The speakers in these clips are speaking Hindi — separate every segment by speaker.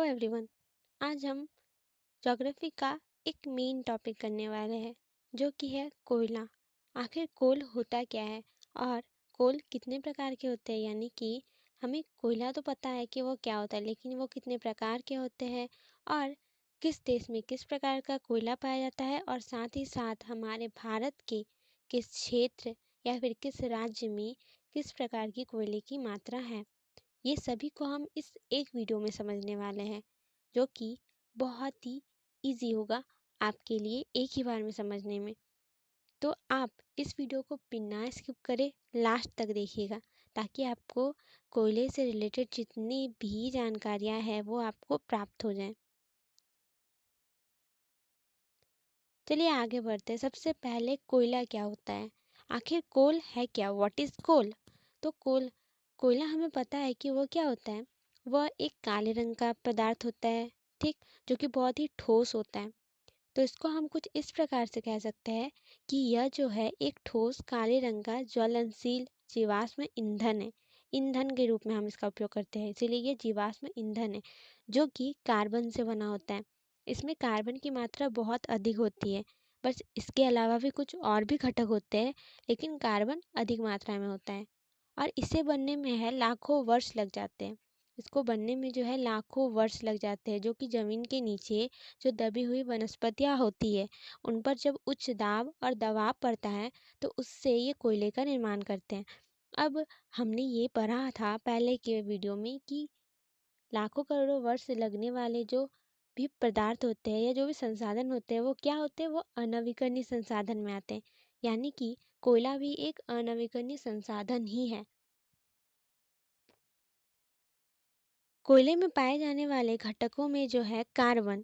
Speaker 1: एवरीवन। आज हम ज्योग्राफी का एक मेन टॉपिक करने वाले हैं जो कि है कोयला। आखिर कोल होता क्या है और कोल कितने प्रकार के होते हैं, यानी कि हमें कोयला तो पता है कि वो क्या होता है, लेकिन वो कितने प्रकार के होते हैं और किस देश में किस प्रकार का कोयला पाया जाता है, और साथ ही साथ हमारे भारत के किस क्षेत्र या फिर किस राज्य में किस प्रकार की कोयले की मात्रा है। ये सभी को हम इस एक वीडियो में समझने वाले हैं, जो कि बहुत ही इजी होगा आपके लिए एक ही बार में समझने में। तो आप इस वीडियो को बिना स्किप करे लास्ट तक देखिएगा, ताकि आपको कोयले से रिलेटेड जितनी भी जानकारियां हैं वो आपको प्राप्त हो जाएं। चलिए आगे बढ़ते हैं। सबसे पहले कोयला क्या होता है, आखिर कोल है क्या, व्हाट इज कोल। तो कोयला हमें पता है कि वो क्या होता है। वह एक काले रंग का पदार्थ होता है, ठीक, जो कि बहुत ही ठोस होता है। तो इसको हम कुछ इस प्रकार से कह सकते हैं कि यह जो है एक ठोस काले रंग का ज्वलनशील जीवाश्म ईंधन है। ईंधन के रूप में हम इसका उपयोग करते हैं, इसीलिए ये जीवाश्म ईंधन है जो कि कार्बन से बना होता है। इसमें कार्बन की मात्रा बहुत अधिक होती है। बस इसके अलावा भी कुछ और भी घटक होते हैं, लेकिन कार्बन अधिक मात्रा में होता है और इसे बनने में है लाखों वर्ष लग जाते हैं। इसको बनने में जो है लाखों वर्ष लग जाते हैं, जो कि ज़मीन के नीचे जो दबी हुई वनस्पतियाँ होती है उन पर जब उच्च दाब और दबाव पड़ता है तो उससे ये कोयले का निर्माण करते हैं। अब हमने ये पढ़ा था पहले के वीडियो में कि लाखों करोड़ों वर्ष लगने वाले जो भी पदार्थ होते हैं या जो भी संसाधन होते हैं वो क्या होते हैं, वो अनवीकरणीय संसाधन में आते हैं। यानी कि कोयला भी एक अनवीकरणीय संसाधन ही है। कोयले में पाए जाने वाले घटकों में जो है कार्बन,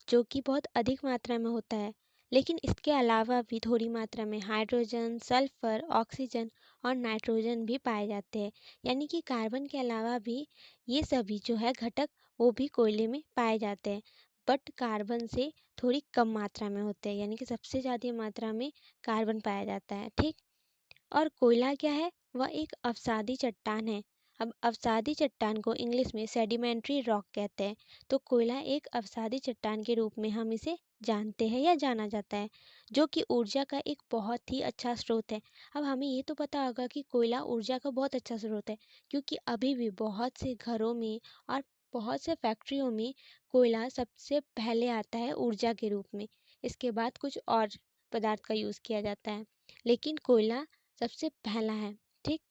Speaker 1: जो कि बहुत अधिक मात्रा में होता है, लेकिन इसके अलावा भी थोड़ी मात्रा में हाइड्रोजन, सल्फर, ऑक्सीजन और नाइट्रोजन भी पाए जाते हैं। यानी कि कार्बन के अलावा भी ये सभी जो है घटक वो भी कोयले में पाए जाते हैं, बट कार्बन से थोड़ी कम मात्रा में होते हैं। यानी कि सबसे ज़्यादा मात्रा में कार्बन पाया जाता है, ठीक। और कोयला क्या है, वह एक अवसादी चट्टान है। अब अवसादी चट्टान को इंग्लिश में सेडिमेंट्री रॉक कहते हैं। तो कोयला एक अवसादी चट्टान के रूप में हम इसे जानते हैं या जाना जाता है, जो कि ऊर्जा का एक बहुत ही अच्छा स्रोत है। अब हमें ये तो पता होगा कि कोयला ऊर्जा का बहुत अच्छा स्रोत है, क्योंकि अभी भी बहुत से घरों में और बहुत से फैक्ट्रियों में कोयला सबसे पहले आता है ऊर्जा के रूप में। इसके बाद कुछ और पदार्थ का यूज़ किया जाता है, लेकिन कोयला सबसे पहला है, ठीक।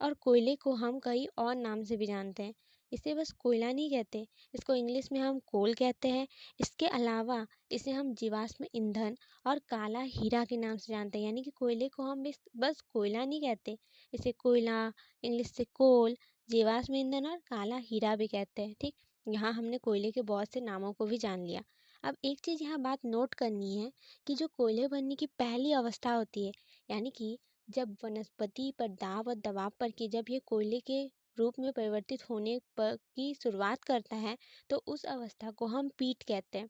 Speaker 1: और कोयले को हम कई और नाम से भी जानते हैं। इसे बस कोयला नहीं कहते, इसको इंग्लिश में हम कोल कहते हैं। इसके अलावा इसे हम जीवाश्म ईंधन और काला हीरा के नाम से जानते हैं। यानी कि कोयले को हम बस कोयला नहीं कहते, इसे कोयला, इंग्लिश से कोल, जीवाश्म ईंधन और काला हीरा भी कहते हैं, ठीक। यहाँ हमने कोयले के बहुत से नामों को भी जान लिया। अब एक चीज़ यहाँ बात नोट करनी है कि जो कोयले बनने की पहली अवस्था होती है, यानी कि जब वनस्पति पर दाब और दबाव पर कि जब ये कोयले के रूप में परिवर्तित होने पर की शुरुआत करता है, तो उस अवस्था को हम पीट कहते हैं।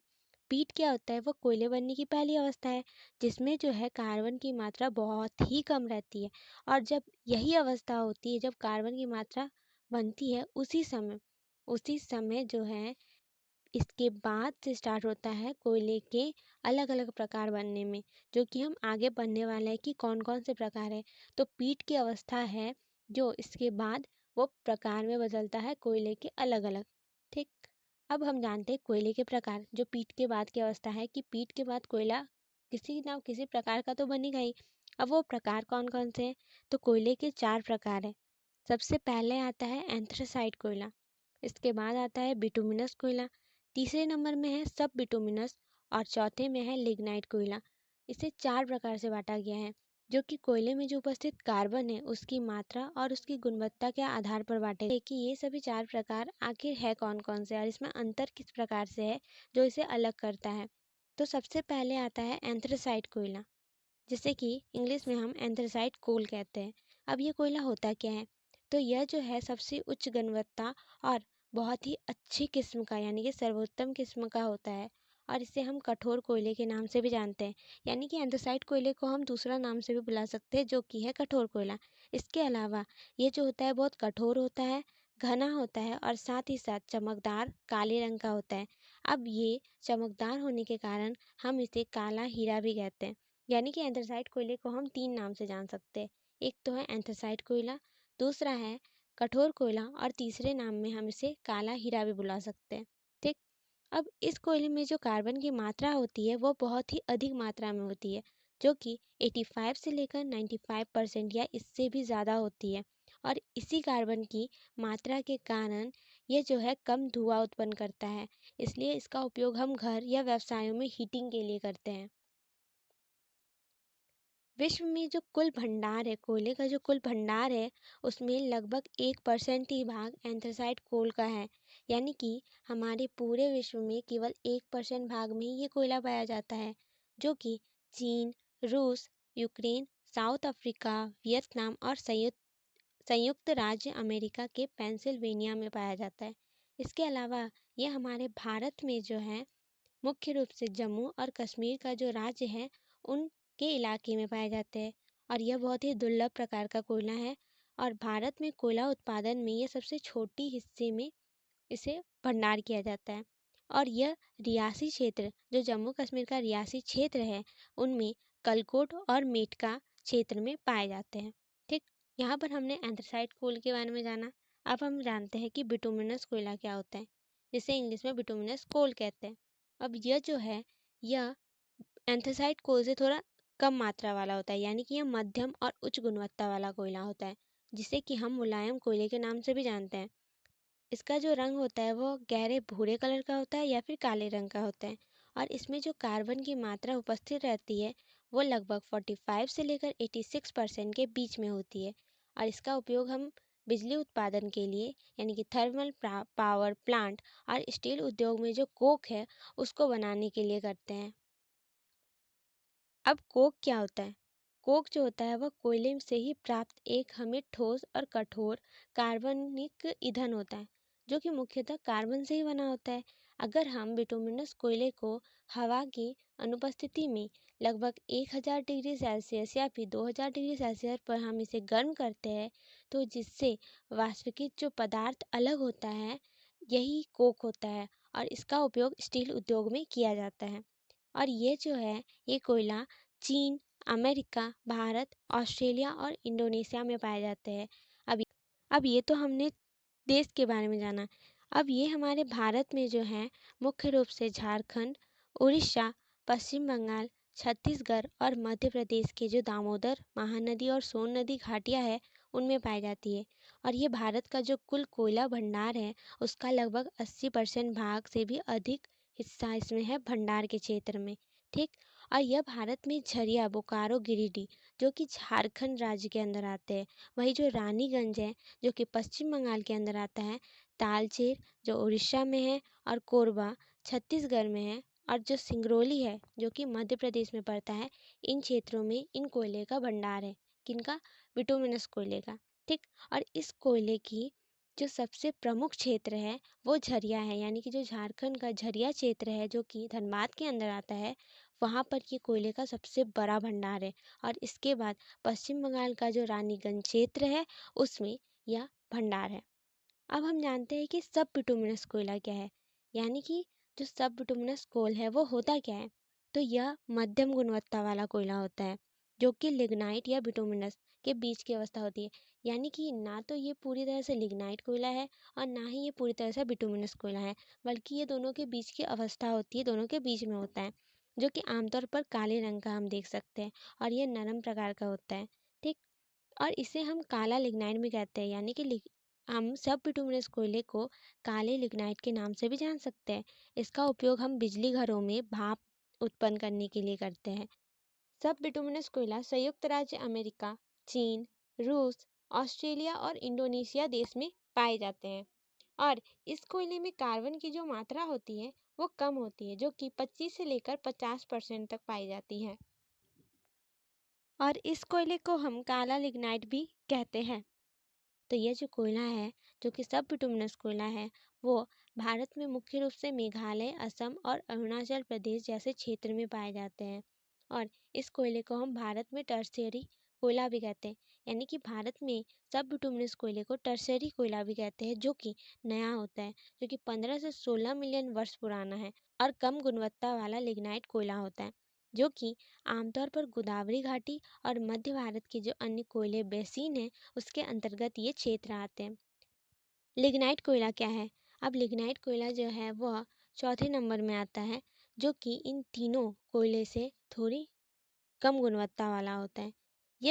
Speaker 1: पीट क्या होता है, वो कोयले बनने की पहली अवस्था है, जिसमें जो है कार्बन की मात्रा बहुत ही कम रहती है। और जब यही अवस्था होती है जब कार्बन की मात्रा बनती है, उसी समय जो है इसके बाद से स्टार्ट होता है कोयले के अलग अलग प्रकार बनने में, जो कि हम आगे बढ़ने वाले हैं कि कौन कौन से प्रकार है। तो पीट की अवस्था है जो इसके बाद वो प्रकार में बदलता है कोयले के अलग अलग, ठीक। अब हम जानते हैं कोयले के प्रकार। जो पीट के बाद की अवस्था है कि पीट के बाद कोयला किसी ना किसी प्रकार का तो बनेगा ही। अब वो प्रकार कौन कौन से हैं, तो कोयले के 4 प्रकार हैं। सबसे पहले आता है एंथ्रासाइट कोयला, इसके बाद आता है बिटुमिनस कोयला, तीसरे नंबर में है सब बिटुमिनस और चौथे में है लिग्नाइट कोयला। इसे 4 प्रकार से बांटा गया है, जो कि कोयले में जो उपस्थित कार्बन है उसकी मात्रा और उसकी गुणवत्ता के आधार पर बांटे गए कि ये सभी 4 प्रकार आखिर है कौन कौन से और इसमें अंतर किस प्रकार से है जो इसे अलग करता है। तो सबसे पहले आता है एंथ्रासाइट कोयला, जिसे कि इंग्लिश में हम एंथ्रासाइट कोल कहते हैं। अब ये कोयला होता क्या है, तो यह जो है सबसे उच्च गुणवत्ता और बहुत ही अच्छी किस्म का, यानी कि सर्वोत्तम किस्म का होता है, और इसे हम कठोर कोयले के नाम से भी जानते हैं। यानी कि एंथ्रासाइट कोयले को हम दूसरा नाम से भी बुला सकते हैं, जो कि है कठोर कोयला। इसके अलावा ये जो होता है बहुत कठोर होता है, घना होता है और साथ ही साथ चमकदार काले रंग का होता है। अब ये चमकदार होने के कारण हम इसे काला हीरा भी कहते हैं। यानी कि एंथ्रासाइट कोयले को हम 3 नाम से जान सकते हैं। एक तो है एंथ्रासाइट कोयला, दूसरा है कठोर कोयला और तीसरे नाम में हम इसे काला हीरा भी बुला सकते हैं। ठीक। अब इस कोयले में जो कार्बन की मात्रा होती है वो बहुत ही अधिक मात्रा में होती है, जो कि 85 से लेकर 95% या इससे भी ज़्यादा होती है। और इसी कार्बन की मात्रा के कारण ये जो है कम धुआं उत्पन्न करता है, इसलिए इसका उपयोग हम घर या व्यवसायों में हीटिंग के लिए करते हैं। विश्व में जो कुल भंडार है, कोयले का जो कुल भंडार है, उसमें लगभग 1% ही भाग एंथ्रासाइट कोल का है। यानी कि हमारे पूरे विश्व में केवल 1% भाग में ही ये कोयला पाया जाता है, जो कि चीन, रूस, यूक्रेन, साउथ अफ्रीका, वियतनाम और संयुक्त राज्य अमेरिका के पेंसिल्वेनिया में पाया जाता है। इसके अलावा ये हमारे भारत में जो है मुख्य रूप से जम्मू और कश्मीर का जो राज्य है उनके इलाके में पाए जाते हैं। और यह बहुत ही दुर्लभ प्रकार का कोयला है। और भारत में कोयला उत्पादन में यह सबसे छोटी हिस्से में इसे भंडार किया जाता है। और यह रियासी क्षेत्र जो जम्मू कश्मीर का रियासी क्षेत्र है उनमें कलकोट और मेटका क्षेत्र में पाए जाते हैं। ठीक। यहाँ पर हमने एंथ्रासाइट कोल के बारे में जाना। अब हम जानते हैं कि बिटुमिनस कोयला क्या होता है, जिसे इंग्लिश में बिटुमिनस कोल कहते हैं। अब यह जो है यह एंथ्रासाइट कोल से थोड़ा कम मात्रा वाला होता है, यानी कि यह मध्यम और उच्च गुणवत्ता वाला कोयला होता है, जिसे कि हम मुलायम कोयले के नाम से भी जानते हैं। इसका जो रंग होता है वो गहरे भूरे कलर का होता है या फिर काले रंग का होता है। और इसमें जो कार्बन की मात्रा उपस्थित रहती है वो लगभग 45 से लेकर 86% के बीच में होती है। और इसका उपयोग हम बिजली उत्पादन के लिए यानी कि थर्मल पावर प्लांट और स्टील उद्योग में जो कोक है उसको बनाने के लिए करते हैं। अब कोक क्या होता है? कोक जो होता है वह कोयले से ही प्राप्त एक हमें ठोस और कठोर कार्बनिक ईंधन होता है, जो कि मुख्यतः कार्बन से ही बना होता है। अगर हम बिटुमिनस कोयले को हवा की अनुपस्थिति में लगभग 1000 डिग्री सेल्सियस या फिर 2000 डिग्री सेल्सियस पर हम इसे गर्म करते हैं, तो जिससे वाष्पीकृत जो पदार्थ अलग होता है यही कोक होता है। और इसका उपयोग स्टील उद्योग में किया जाता है। और ये जो है ये कोयला चीन, अमेरिका, भारत, ऑस्ट्रेलिया और इंडोनेशिया में पाए जाते हैं। अब अब ये तो हमने देश के बारे में जाना। अब ये हमारे भारत में जो है मुख्य रूप से झारखंड, उड़ीसा, पश्चिम बंगाल, छत्तीसगढ़ और मध्य प्रदेश के जो दामोदर महानदी और सोन नदी घाटियाँ है उनमें पाई जाती है। और ये भारत का जो कुल कोयला भंडार है उसका लगभग 80% भाग से भी अधिक हिस्सा इसमें है भंडार के क्षेत्र में। ठीक। और यह भारत में झरिया, बोकारो, गिरिडीह जो कि झारखंड राज्य के अंदर आते हैं। वही जो रानीगंज है जो कि पश्चिम बंगाल के अंदर आता है, तालचेर जो उड़ीसा में है और कोरबा छत्तीसगढ़ में है और जो सिंगरौली है जो कि मध्य प्रदेश में पड़ता है, इन क्षेत्रों में इन कोयले का भंडार है। किनका? बिटुमिनस कोयले का। ठीक। और इस कोयले की जो सबसे प्रमुख क्षेत्र है वो झरिया है, यानी कि जो झारखंड का झरिया क्षेत्र है जो कि धनबाद के अंदर आता है, वहाँ पर ये कोयले का सबसे बड़ा भंडार है। और इसके बाद पश्चिम बंगाल का जो रानीगंज क्षेत्र है उसमें यह भंडार है। अब हम जानते हैं कि सब बिटुमिनस कोयला क्या है। यानी कि जो सब बिटुमिनस कोल है वो होता क्या है। तो यह मध्यम गुणवत्ता वाला कोयला होता है, जो कि लिग्नाइट या बिटुमिनस के बीच की अवस्था होती है। यानी कि ना तो ये पूरी तरह से लिग्नाइट कोयला है और ना ही ये पूरी तरह से बिटुमिनस कोयला है, बल्कि ये दोनों के बीच की अवस्था होती है, दोनों के बीच में होता है, जो कि आमतौर पर काले रंग का हम देख सकते हैं। और ये नरम प्रकार का होता है। ठीक। और इसे हम काला लिग्नाइट भी कहते हैं, यानी कि हम सब बिटुमिनस कोयले को काले लिग्नाइट के नाम से भी जान सकते हैं। इसका उपयोग हम बिजली घरों में भाप उत्पन्न करने के लिए करते हैं। सब बिटुमिनस कोयला संयुक्त राज्य अमेरिका, चीन, रूस, ऑस्ट्रेलिया और इंडोनेशिया देश में पाए जाते हैं। और इस कोयले में कार्बन की जो मात्रा होती है वो कम होती है, जो कि 25 से लेकर 50% तक पाई जाती है। और इस कोयले को हम काला लिग्नाइट भी कहते हैं। तो ये जो कोयला है जो कि सब बिटुमिनस कोयला है वो भारत में मुख्य रूप से मेघालय, असम और अरुणाचल प्रदेश जैसे क्षेत्र में पाए जाते हैं। और इस कोयले को हम भारत में टर्शियरी कोयला भी कहते हैं, यानी कि भारत में सब बिटुमिनस कोयले को टर्शरी कोयला भी कहते हैं, जो कि नया होता है, जो कि 15 से 16 मिलियन वर्ष पुराना है और कम गुणवत्ता वाला लिग्नाइट कोयला होता है, जो कि आमतौर पर गोदावरी घाटी और मध्य भारत के जो अन्य कोयले बेसिन है उसके अंतर्गत ये क्षेत्र आते हैं। लिग्नाइट कोयला क्या है? अब लिग्नाइट कोयला जो है वह चौथे नंबर में आता है, जो कि इन तीनों कोयले से थोड़ी कम गुणवत्ता वाला होता है।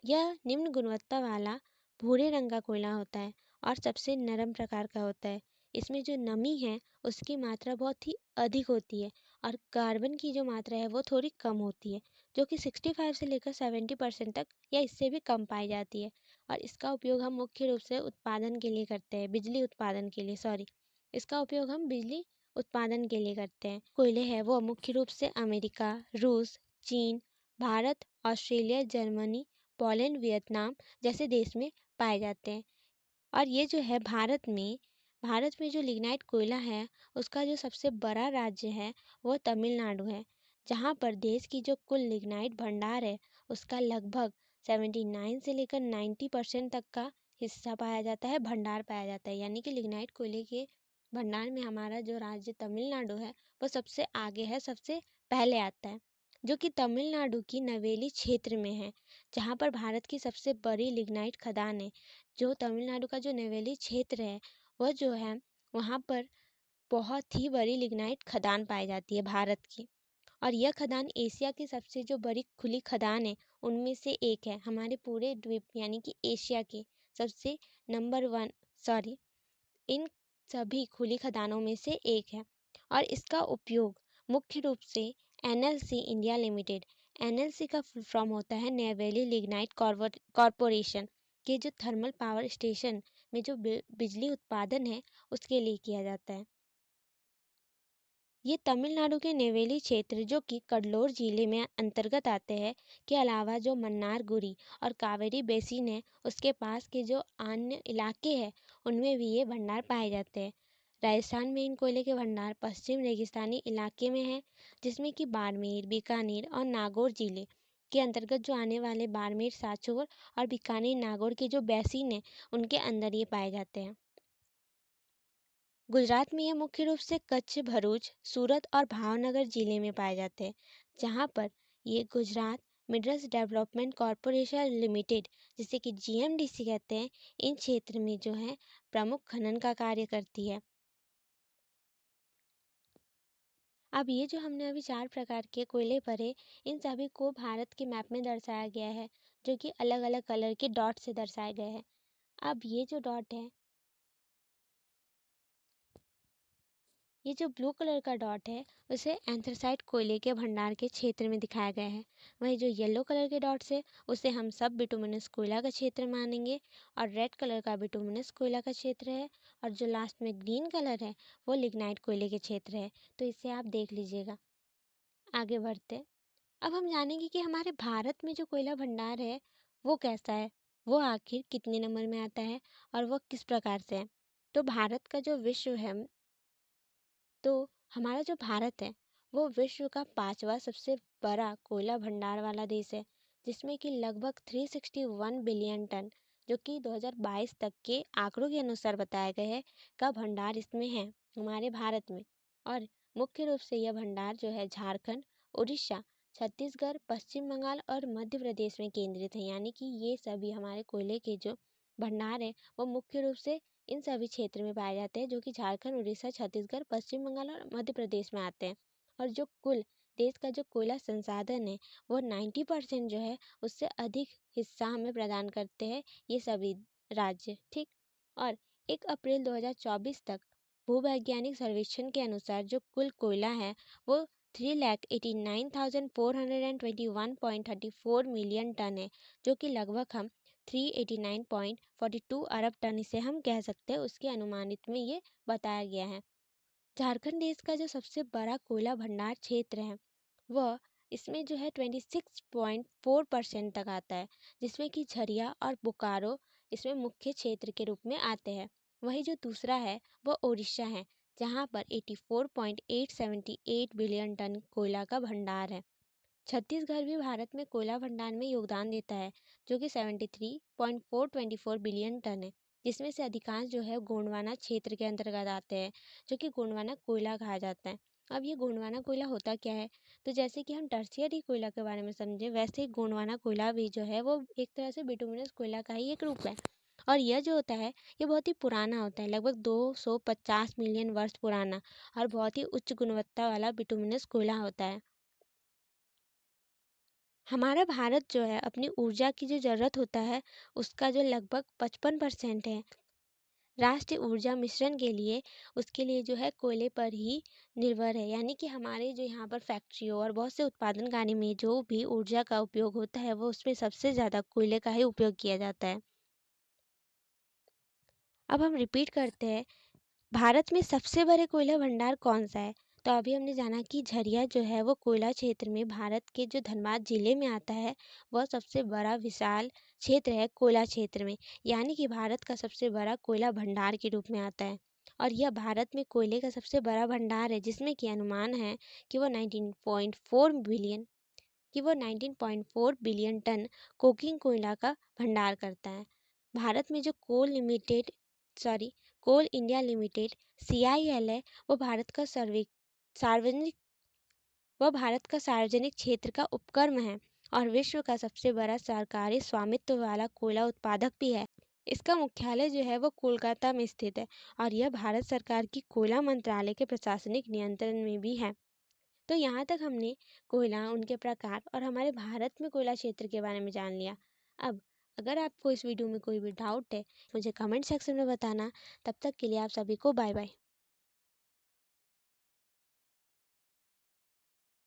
Speaker 1: यह निम्न गुणवत्ता वाला भूरे रंग का कोयला होता है और सबसे नरम प्रकार का होता है। इसमें जो नमी है उसकी मात्रा बहुत ही अधिक होती है और कार्बन की जो मात्रा है वो थोड़ी कम होती है, जो कि 65 से लेकर 70% तक या इससे भी कम पाई जाती है। और इसका उपयोग हम मुख्य रूप से उत्पादन के लिए करते हैं, बिजली उत्पादन के लिए, सॉरी, इसका उपयोग हम बिजली उत्पादन के लिए करते हैं। कोयले हैं वो मुख्य रूप से अमेरिका, रूस, चीन, Bharat, Australia, Germany, Poland, Vietnam जैसे देश में पाए जाते हैं। और ये जो है भारत में जो लिग्नाइट कोयला है उसका जो सबसे बड़ा राज्य है वो तमिलनाडु है, जहाँ पर देश की जो कुल लिग्नाइट भंडार है उसका लगभग 79 से लेकर 90% तक का हिस्सा पाया जाता है, भंडार पाया जाता है। यानी कि लिग्नाइट कोयले के भंडार में हमारा जो राज्य तमिलनाडु है वो सबसे आगे है, सबसे पहले आता है, जो कि तमिलनाडु की नवेली क्षेत्र में है, जहाँ पर भारत की सबसे बड़ी लिग्नाइट खदान है। जो तमिलनाडु का जो नवेली क्षेत्र है वह जो है वहाँ पर बहुत ही बड़ी लिग्नाइट खदान पाई जाती है भारत की। और यह खदान एशिया की सबसे जो बड़ी खुली खदान है उनमें से एक है, हमारे पूरे द्वीप यानी कि एशिया की सबसे नंबर वन, सॉरी, इन सभी खुली खदानों में से एक है। और इसका उपयोग मुख्य रूप से एनएलसी इंडिया लिमिटेड, एनएलसी का फुल फॉर्म होता है नेवेली लिग्नाइट कॉरपोरेशन, के जो थर्मल पावर स्टेशन में जो बिजली उत्पादन है उसके लिए किया जाता है। ये तमिलनाडु के नेवेली क्षेत्र जो कि कडलोर जिले में अंतर्गत आते हैं के अलावा जो मन्नारगुडी और कावेरी बेसिन है उसके पास के जो अन्य इलाके हैं उनमें भी ये भंडार पाए जाते हैं। राजस्थान में इन कोयले के भंडार पश्चिम रेगिस्तानी इलाके में है, जिसमें कि बाड़मेर, बीकानेर और नागौर जिले के अंतर्गत जो आने वाले बाड़मेर, सांचौर और बीकानेर, नागौर के जो बेसिन है उनके अंदर ये पाए जाते हैं। गुजरात में ये मुख्य रूप से कच्छ, भरूच, सूरत और भावनगर जिले में पाए जाते हैं, जहाँ पर ये Gujarat minerals development corporation limited, जिसे कि जीएमडीसी कहते हैं, इन क्षेत्र में जो है प्रमुख खनन का कार्य करती है। अब ये जो हमने अभी 4 प्रकार के कोयले पढ़े, इन सभी को भारत के मैप में दर्शाया गया है, जो कि अलग-अलग कलर के डॉट से दर्शाए गए हैं। अब ये जो डॉट है, ये जो ब्लू कलर का डॉट है उसे एंथ्रासाइट कोयले के भंडार के क्षेत्र में दिखाया गया है। वहीं जो येलो कलर के डॉट्स है उसे हम सब बिटुमिनस कोयला का क्षेत्र मानेंगे और रेड कलर का बिटुमिनस कोयला का क्षेत्र है और जो लास्ट में ग्रीन कलर है वो लिग्नाइट कोयले के क्षेत्र है। तो इसे आप देख लीजिएगा। आगे बढ़ते हैं। अब हम जानेंगे कि हमारे भारत में जो कोयला भंडार है वो कैसा है, वो आखिर कितने नंबर में आता है और वो किस प्रकार से है। तो भारत का जो विश्व है, तो हमारा जो भारत है वो विश्व का 5वां सबसे बड़ा कोयला भंडार वाला देश है, जिसमें कि लगभग 361 बिलियन टन, जो कि 2022 तक के आंकड़ों के अनुसार बताया गया है, का भंडार इसमें है हमारे भारत में। और मुख्य रूप से यह भंडार जो है झारखंड, उड़ीसा, छत्तीसगढ़, पश्चिम बंगाल और मध्य प्रदेश में केंद्रित है। यानी कि ये सभी हमारे कोयले के जो भंडार है वो मुख्य रूप से इन सभी क्षेत्र में पाए जाते हैं, जो कि झारखंड, उड़ीसा, छत्तीसगढ़, पश्चिम बंगाल और मध्य प्रदेश में आते हैं। और जो कुल देश का जो कोयला संसाधन है वो 90% जो है उससे अधिक हिस्सा हमें प्रदान करते हैं ये सभी राज्य, ठीक। और 1 अप्रैल 2024 तक भूवैज्ञानिक सर्वेक्षण के अनुसार जो कुल कोयला है वो 3,89,421.34 मिलियन टन है, जो कि लगभग हम 389.42 अरब टन इसे हम कह सकते हैं, उसके अनुमानित में ये बताया गया है। झारखंड देश का जो सबसे बड़ा कोयला भंडार क्षेत्र है वह इसमें जो है 26.4% तक आता है, जिसमें कि झरिया और बोकारो इसमें मुख्य क्षेत्र के रूप में आते हैं। वहीं जो दूसरा है वह उड़ीसा है, जहां पर 84.878 बिलियन टन कोयला का भंडार है। छत्तीसगढ़ भी भारत में कोयला भंडार में योगदान देता है, जो कि 73.424 बिलियन टन है, जिसमें से अधिकांश जो है गोंडवाना क्षेत्र के अंतर्गत आते हैं, जो कि गोंडवाना कोयला कहा जाता है। अब ये गोंडवाना कोयला होता क्या है? तो जैसे कि हम टर्शियरी कोयला के बारे में समझे, वैसे ही गोंडवाना कोयला भी जो है वो एक तरह से बिटुमिनस कोयला का ही एक रूप है। और यह जो होता है ये बहुत ही पुराना होता है, लगभग 250 मिलियन वर्ष पुराना, और बहुत ही उच्च गुणवत्ता वाला बिटुमिनस कोयला होता है। हमारा भारत जो है अपनी ऊर्जा की जो ज़रूरत होता है उसका जो लगभग 55% है, राष्ट्रीय ऊर्जा मिश्रण के लिए उसके लिए जो है कोयले पर ही निर्भर है। यानी कि हमारे जो यहाँ पर फैक्ट्रियों और बहुत से उत्पादन कार्य में जो भी ऊर्जा का उपयोग होता है वो उसमें सबसे ज़्यादा कोयले का ही उपयोग किया जाता है। अब हम रिपीट करते हैं, भारत में सबसे बड़े कोयला भंडार कौन सा है? तो अभी हमने जाना कि झरिया जो है वो कोयला क्षेत्र में भारत के जो धनबाद जिले में आता है, वह सबसे बड़ा विशाल क्षेत्र है कोयला क्षेत्र में। यानी कि भारत का सबसे बड़ा कोयला भंडार के रूप में आता है। और यह भारत में कोयले का सबसे बड़ा भंडार है, जिसमें कि अनुमान है कि वो 19.4 बिलियन टन कोकिंग कोयला का भंडार करता है। भारत में जो कोल इंडिया लिमिटेड CIL है, वो भारत का सार्वजनिक सार्वजनिक क्षेत्र का उपक्रम है और विश्व का सबसे बड़ा सरकारी स्वामित्व वाला कोयला उत्पादक भी है। इसका मुख्यालय जो है वो कोलकाता में स्थित है और यह भारत सरकार की कोयला मंत्रालय के प्रशासनिक नियंत्रण में भी है। तो यहाँ तक हमने कोयला, उनके प्रकार और हमारे भारत में कोयला क्षेत्र के बारे में जान लिया। अब अगर आपको इस वीडियो में कोई भी डाउट है, मुझे कमेंट सेक्शन में बताना। तब तक के लिए आप सभी को बाय बाय।